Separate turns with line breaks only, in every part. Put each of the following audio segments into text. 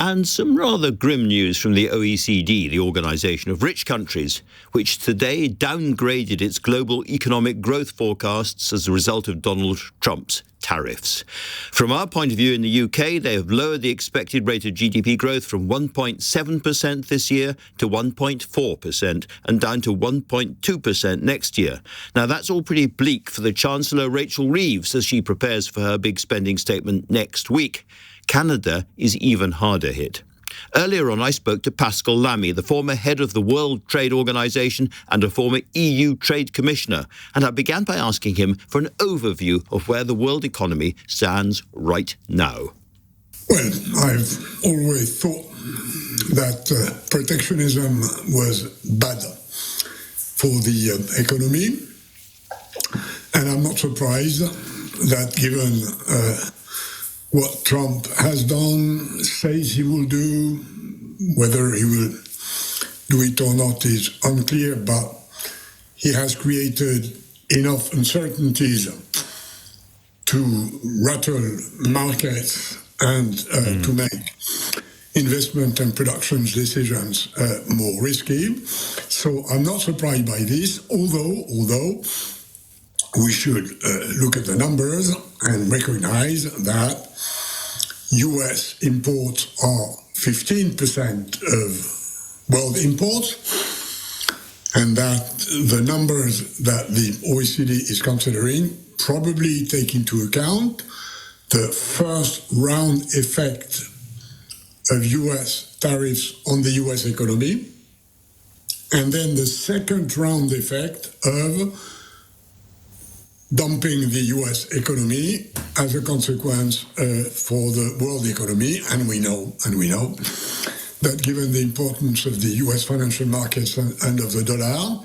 And some rather grim news from the OECD, the Organisation of Rich Countries, which today downgraded its global economic growth forecasts as a result of Donald Trump's tariffs. From our point of view in the UK, they have lowered the expected rate of GDP growth from 1.7% this year to 1.4% and down to 1.2% next year. Now, that's all pretty bleak for the Chancellor Rachel Reeves as she prepares for her big spending statement next week. Canada is even harder hit. Earlier on, I spoke to Pascal Lamy, the former head of the World Trade Organization and a former EU Trade Commissioner, and I began by asking him for an overview of where the world economy stands right now.
Well, I've always thought that protectionism was bad for the economy, and I'm not surprised that given what Trump has done, says he will do, whether he will do it or not is unclear, but he has created enough uncertainties to rattle markets and to make investment and production decisions more risky. So I'm not surprised by this, although we should look at the numbers and recognize that US imports are 15% of world imports, and that the numbers that the OECD is considering probably take into account the first round effect of US tariffs on the US economy, and then the second round effect of dumping the US economy as a consequence for the world economy. And we know that given the importance of the US financial markets and of the dollar,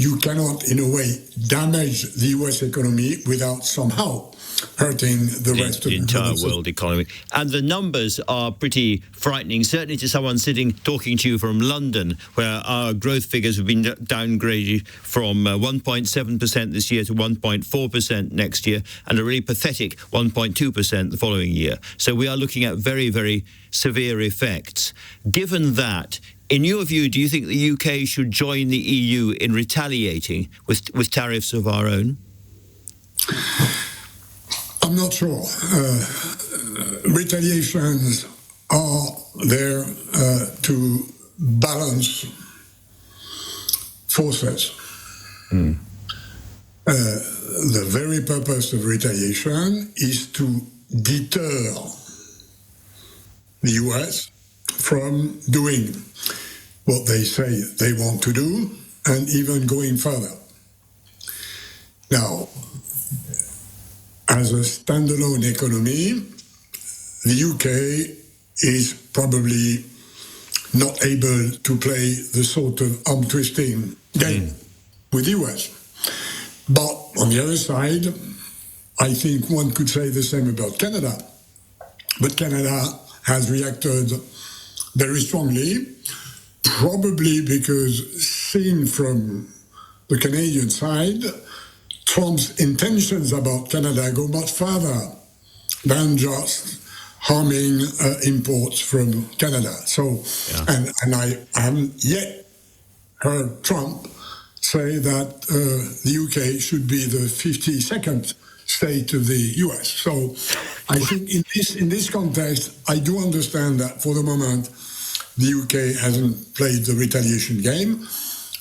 you cannot, in a way, damage the US economy without somehow hurting the rest of the
entire world economy. And the numbers are pretty frightening, certainly to someone talking to you from London, where our growth figures have been downgraded from 1.7% this year to 1.4% next year, and a really pathetic 1.2% the following year. So we are looking at very, very severe effects. Given that, in your view, do you think the UK should join the EU in retaliating with tariffs of our own?
I'm not sure. Retaliations are there to balance forces. The very purpose of retaliation is to deter the US from doing what they say they want to do and even going further. Now, as a standalone economy, the UK is probably not able to play the sort of arm-twisting game with the US. But on the other side, I think one could say the same about Canada. But Canada has reacted very strongly, probably because seen from the Canadian side, Trump's intentions about Canada go much further than just harming imports from Canada. So, yeah. and I haven't yet heard Trump say that the UK should be the 52nd state of the US. So I think in this context, I do understand that for the moment, the UK hasn't played the retaliation game.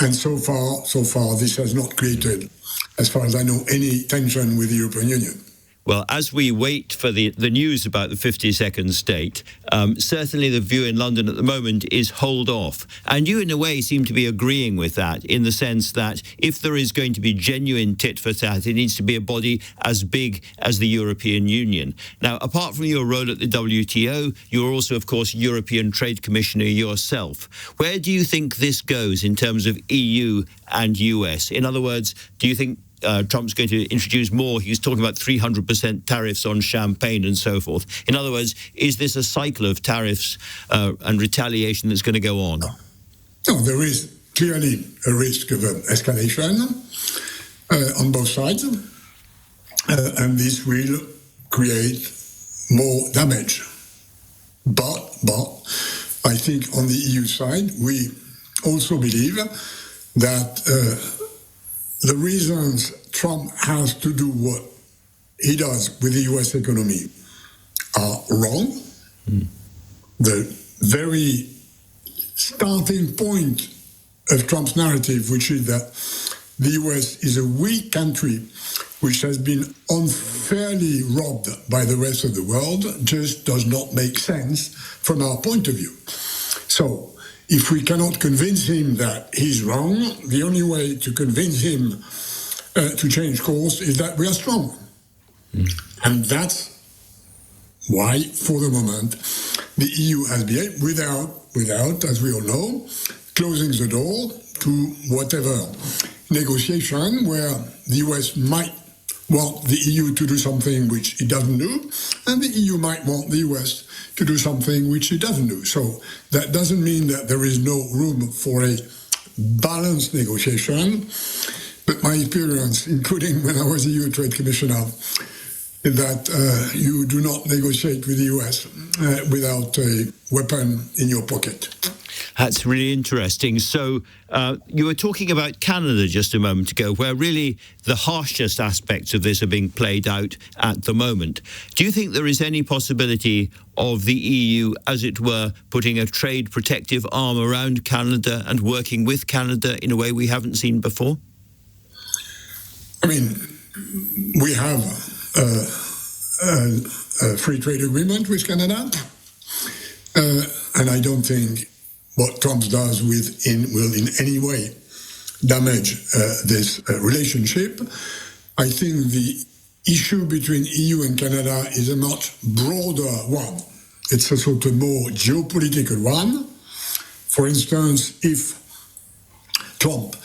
And so far, this has not created, as far as I know, any tension with the European Union.
Well, as we wait for the news about the 52nd state, certainly the view in London at the moment is hold off. And you, in a way, seem to be agreeing with that in the sense that if there is going to be genuine tit for tat, it needs to be a body as big as the European Union. Now, apart from your role at the WTO, you're also, of course, European Trade Commissioner yourself. Where do you think this goes in terms of EU and US? In other words, do you think Trump's going to introduce more? He's talking about 300% tariffs on champagne and so forth. In other words, is this a cycle of tariffs and retaliation that's going to go on?
No, there is clearly a risk of escalation on both sides, and this will create more damage But I think on the EU side, we also believe that the reasons Trump has to do what he does with the US economy are wrong. The very starting point of Trump's narrative, which is that the US is a weak country which has been unfairly robbed by the rest of the world, just does not make sense from our point of view. So, if we cannot convince him that he's wrong, the only way to convince him to change course is that we are strong. And that's why, for the moment, the EU has behaved without, as we all know, closing the door to whatever negotiation where the US might want the EU to do something which it doesn't do, and the EU might want the US to do something which it doesn't do. So that doesn't mean that there is no room for a balanced negotiation, but my experience, including when I was EU Trade Commissioner, is that you do not negotiate with the US without a weapon in your pocket.
That's really interesting. So you were talking about Canada just a moment ago, where really the harshest aspects of this are being played out at the moment. Do you think there is any possibility of the EU, as it were, putting a trade protective arm around Canada and working with Canada in a way we haven't seen before?
I mean, we have a free trade agreement with Canada, and I don't think what Trump does will in any way damage this relationship. I think the issue between EU and Canada is a much broader one. It's a sort of more geopolitical one. For instance, if Trump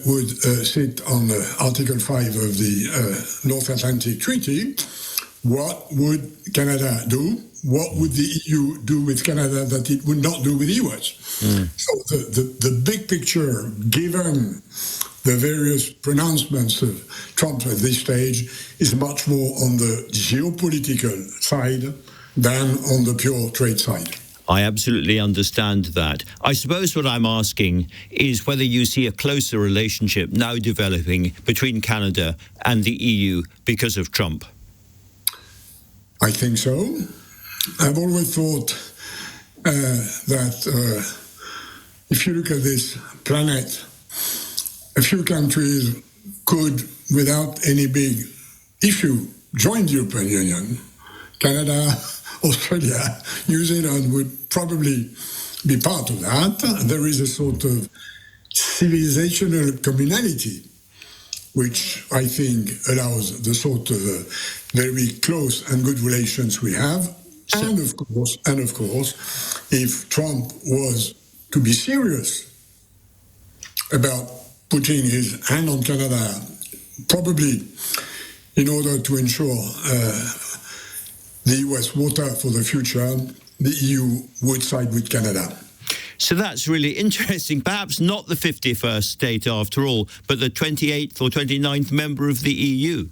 would sit on Article 5 of the North Atlantic Treaty, what would Canada do? What would the EU do with Canada that it would not do with the US? So the big picture, given the various pronouncements of Trump at this stage, is much more on the geopolitical side than on the pure trade side.
I absolutely understand that. I suppose what I'm asking is whether you see a closer relationship now developing between Canada and the EU because of Trump.
I think so. I've always thought that if you look at this planet, a few countries could, without any big issue, join the European Union. Canada, Australia, New Zealand would probably be part of that. There is a sort of civilizational communality which I think allows the sort of very close and good relations we have. And of course, if Trump was to be serious about putting his hand on Canada, probably in order to ensure the US water for the future, the EU would side with Canada.
So that's really interesting. Perhaps not the 51st state after all, but the 28th or 29th member of the EU.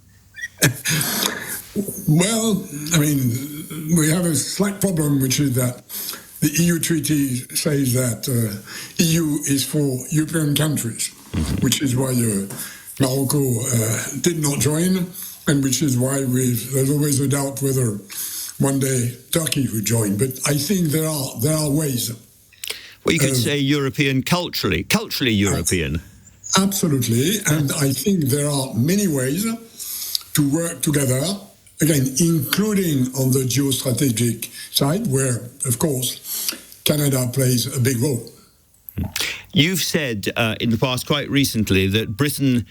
Well, I mean, we have a slight problem, which is that the EU treaty says that EU is for European countries, which is why Morocco did not join, and which is why there's always a doubt whether one day Turkey would join. But I think there are ways.
Well, you could say European culturally European.
Absolutely, and I think there are many ways to work together, again, including on the geostrategic side, where, of course, Canada plays a big role.
You've said in the past, quite recently, that Britain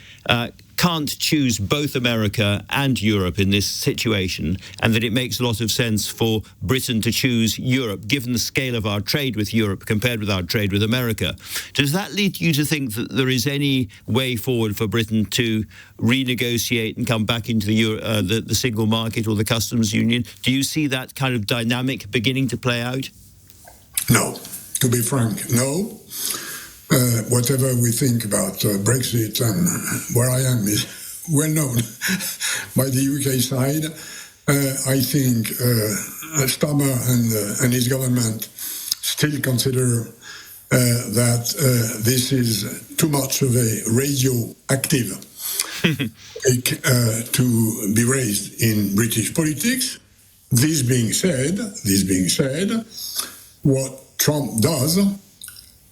can't choose both America and Europe in this situation, and that it makes a lot of sense for Britain to choose Europe, given the scale of our trade with Europe compared with our trade with America. Does that lead you to think that there is any way forward for Britain to renegotiate and come back into the single market or the customs union? Do you see that kind of dynamic beginning to play out?
No, to be frank, no. Whatever we think about Brexit and where I am is well known by the UK side. I think Starmer and his government still consider that this is too much of a radioactive to be raised in British politics. This being said, what Trump does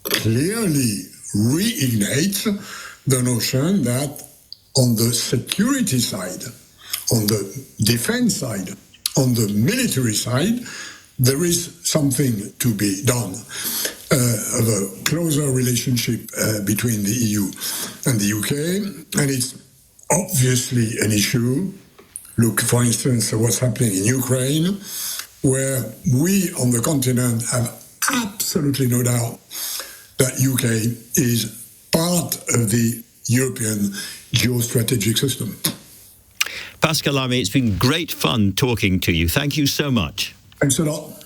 clearly reignites the notion that on the security side, on the defense side, on the military side, there is something to be done of a closer relationship between the EU and the UK, and it's obviously an issue. Look, for instance, at what's happening in Ukraine, where we on the continent have absolutely no doubt that UK is part of the European geostrategic system.
Pascal Lamy, it's been great fun talking to you. Thank you so much.
Thanks a lot.